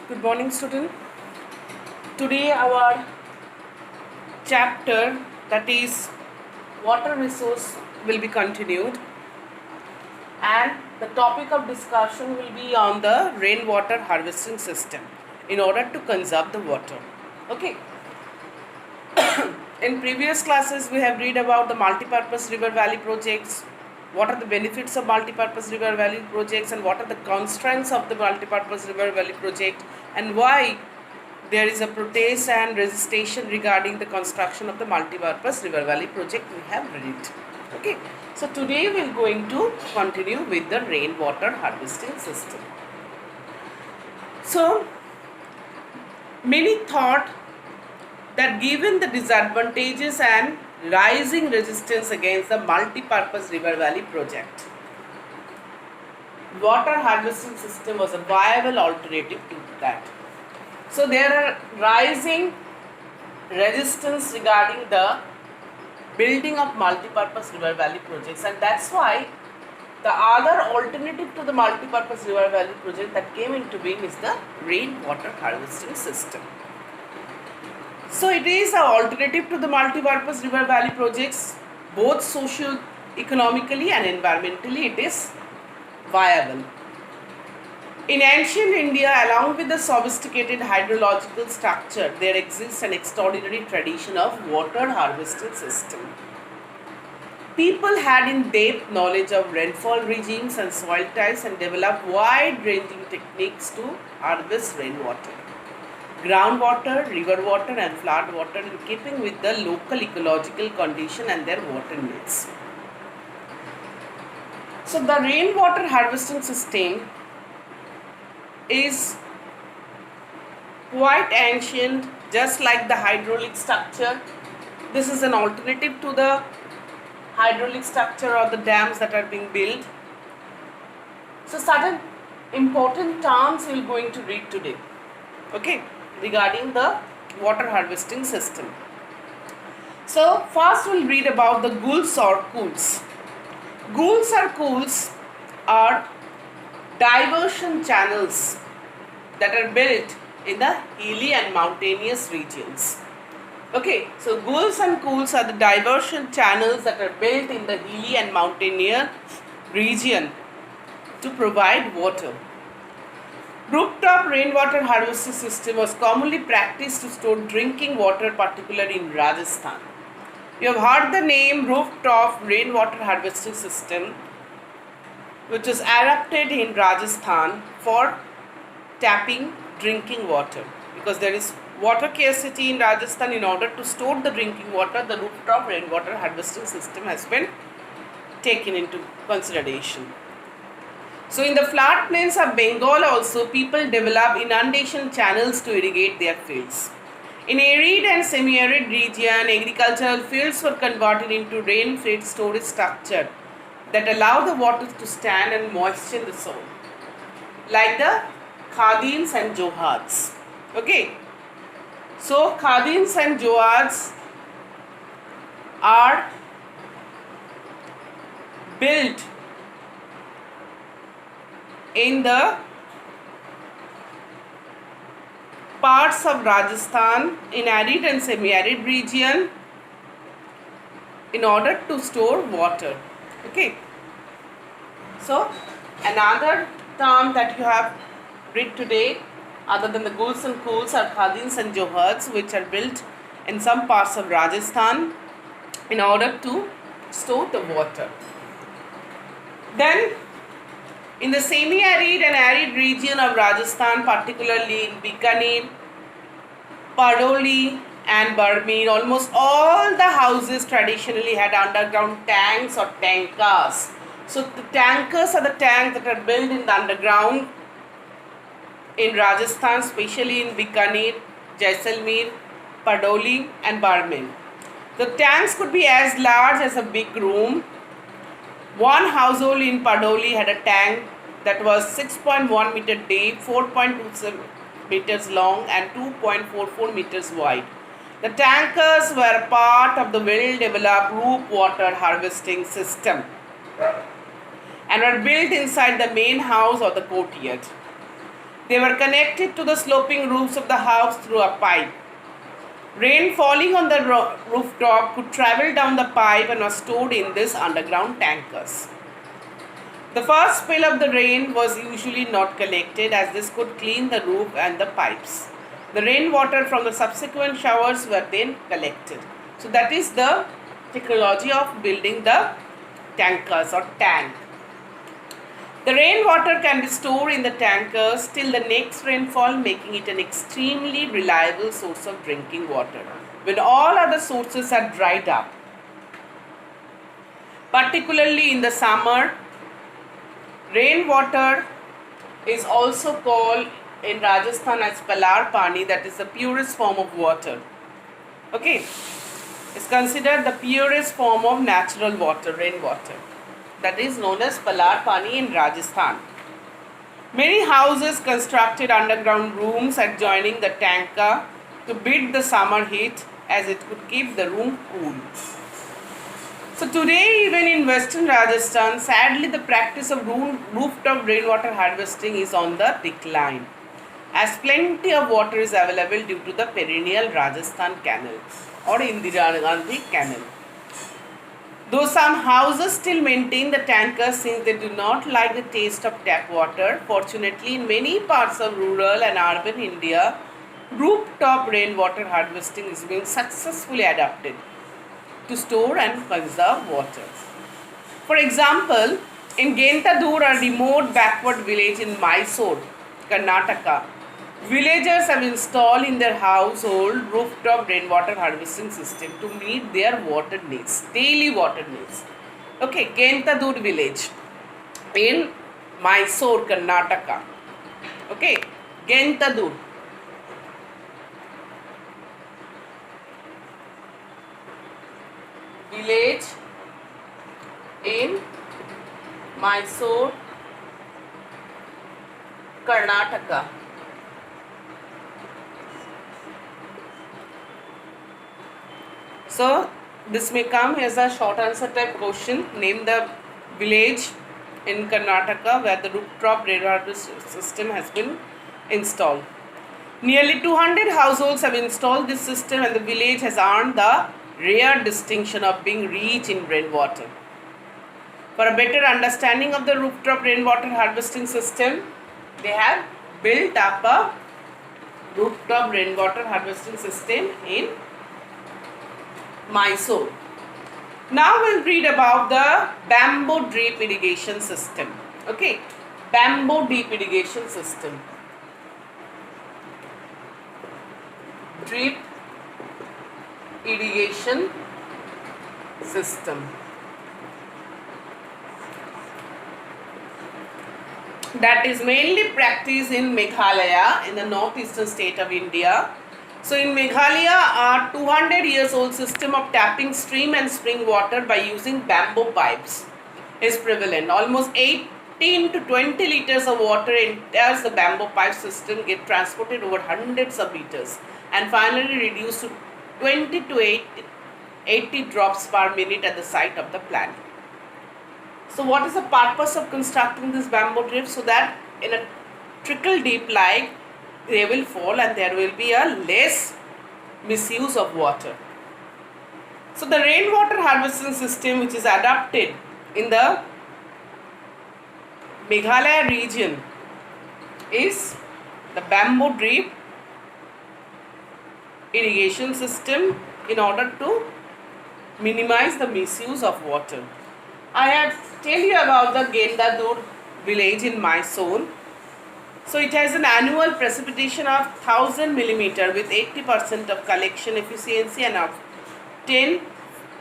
Good morning, student. Today our chapter, that is water resource, will be continued, and the topic of discussion will be on the rainwater harvesting system in order to conserve the water. Okay. In previous classes we have read about the multi-purpose river valley projects, what are the benefits of multi-purpose river valley projects, and what are the constraints of the multi-purpose river valley project, and why there is a protest and resistance regarding the construction of the multi-purpose river valley project. We have read. Okay, so today we are going to continue with the rainwater harvesting system. So many thought that given the disadvantages and rising resistance against the multi-purpose river valley project, water harvesting system was a viable alternative to that. So there are rising resistance regarding the building of multi-purpose river valley projects, and that's why the other alternative to the multi-purpose river valley project that came into being is the rainwater harvesting system. So it is an alternative to the multi-purpose river valley projects, both socio-economically and environmentally it is viable. In ancient India, along with the sophisticated hydrological structure, there exists an extraordinary tradition of water harvesting system. People had in-depth knowledge of rainfall regimes and soil types and developed wide-ranging techniques to harvest rainwater, groundwater, river water and flood water in keeping with the local ecological condition and their water needs. So the rainwater harvesting system is quite ancient, just like the hydraulic structure. This is an alternative to the hydraulic structure or the dams that are being built. So certain important terms we are going to read today, okay, regarding the water harvesting system. So first we'll read about the gulls or cools. Gulls or cools are diversion channels that are built in the hilly and mountainous regions. Okay, so gulls and cools are the diversion channels that are built in the hilly and mountainous region to provide water. Rooftop rainwater harvesting system was commonly practiced to store drinking water, particularly in Rajasthan. You have heard the name rooftop rainwater harvesting system, which is adapted in Rajasthan for tapping drinking water, because there is water scarcity in Rajasthan. In order to store the drinking water, the rooftop rainwater harvesting system has been taken into consideration. So in the flat plains of Bengal also, people develop inundation channels to irrigate their fields. In arid and semi-arid region, agricultural fields were converted into rain-fed storage structure that allow the water to stand and moisten the soil, like the khadins and johads. Okay, so khadins and johads are built in the parts of Rajasthan in arid and semi-arid region in order to store water. Okay, so another term that you have read today, other than the gulls and cools, are khadins and johads, which are built in some parts of Rajasthan in order to store the water. Then in the semi-arid and arid region of Rajasthan, particularly in Bikaner, Padoli and Barmer, almost all the houses traditionally had underground tanks or tankers. So the tankers are the tanks that are built in the underground in Rajasthan, especially in Bikaner, Jaisalmer, Padoli and Barmer. The tanks could be as large as a big room. One household in Padoli had a tank that was 6.1 meter deep, 4.27 meters long and 2.44 meters wide. The tankers were part of the well-developed roof water harvesting system and were built inside the main house or the courtyard. They were connected to the sloping roofs of the house through a pipe. Rain falling on the rooftop could travel down the pipe and was stored in these underground tankers. The first spill of the rain was usually not collected, as this could clean the roof and the pipes. The rainwater from the subsequent showers were then collected. So that is the technology of building the tankers or tank. The rainwater can be stored in the tankers till the next rainfall, making it an extremely reliable source of drinking water when all other sources are dried up. Particularly in the summer, rainwater is also called in Rajasthan as Palar Pani, that is the purest form of water. Okay, it's considered the purest form of natural water, rainwater. That is known as Palar Pani in Rajasthan. Many houses constructed underground rooms adjoining the tanker to beat the summer heat, as it could keep the room cool. So today, even in Western Rajasthan, sadly the practice of rooftop rainwater harvesting is on the decline, as plenty of water is available due to the perennial Rajasthan Canal or Indira Gandhi Canal. Though some houses still maintain the tankers since they do not like the taste of tap water, fortunately in many parts of rural and urban India, rooftop rainwater harvesting is being successfully adopted to store and conserve water. For example, in Gentadur, a remote backward village in Mysore, Karnataka, villagers have installed in their household rooftop rainwater harvesting system to meet their water needs, daily water needs. Okay, Gentadur village in Mysore, Karnataka. Okay, Gentadur. Village in Mysore, Karnataka. So this may come as a short answer type question. Name the village in Karnataka where the rooftop rainwater system has been installed. Nearly 200 households have installed this system, and the village has earned the rare distinction of being rich in rainwater. For a better understanding of the rooftop rainwater harvesting system, they have built up a rooftop rainwater harvesting system in Mysore. Now we'll read about the bamboo drip irrigation system. Okay, bamboo drip irrigation system. Drip irrigation system. That is mainly practiced in Meghalaya, in the northeastern state of India. So in Meghalaya, a 200 years old system of tapping stream and spring water by using bamboo pipes is prevalent. Almost 18 to 20 liters of water enters the bamboo pipe system, get transported over hundreds of meters and finally reduced to 20 to 80 drops per minute at the site of the plant. So what is the purpose of constructing this bamboo drip? So that in a trickle deep like they will fall and there will be a less misuse of water. So the rainwater harvesting system which is adopted in the Meghalaya region is the bamboo drip irrigation system in order to minimize the misuse of water. I have tell you about the Gentadur village in Mysore. So it has an annual precipitation of 1000 millimeter with 80% of collection efficiency and of 10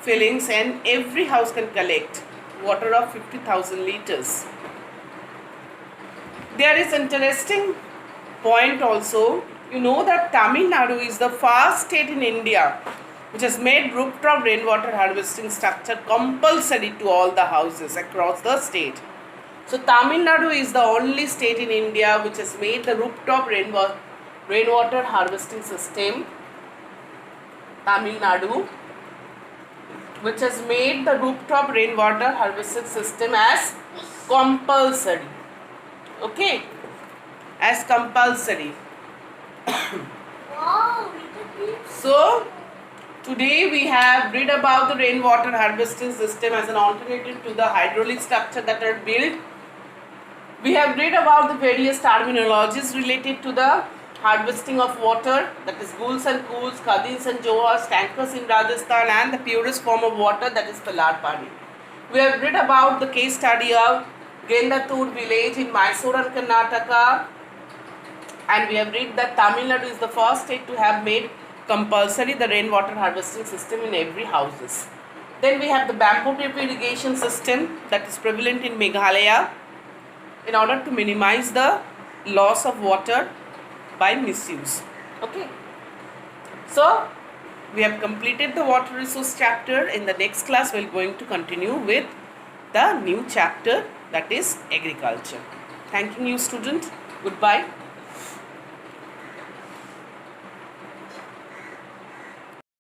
fillings, and every house can collect water of 50,000 liters. There is interesting point also. You know that Tamil Nadu is the first state in India which has made rooftop rainwater harvesting structure compulsory to all the houses across the state. So Tamil Nadu is the only state in India which has made the rooftop rainwater harvesting system. Tamil Nadu, which has made the rooftop rainwater harvesting system as compulsory. Okay, as compulsory. Wow, So today we have read about the rainwater harvesting system as an alternative to the hydraulic structure that are built. We have read about the various terminologies related to the harvesting of water, that is Guls and Cools, Khadins and Johars, tankers in Rajasthan, and the purest form of water, that is Pelar Pani. We have read about the case study of Gendatur village in Mysore and Karnataka, and we have read that Tamil Nadu is the first state to have made compulsory the rainwater harvesting system in every houses. Then we have the bamboo drip irrigation system that is prevalent in Meghalaya in order to minimize the loss of water by misuse. Okay. So we have completed the water resource chapter. In the next class, we are going to continue with the new chapter, that is agriculture. Thanking you, student. Goodbye.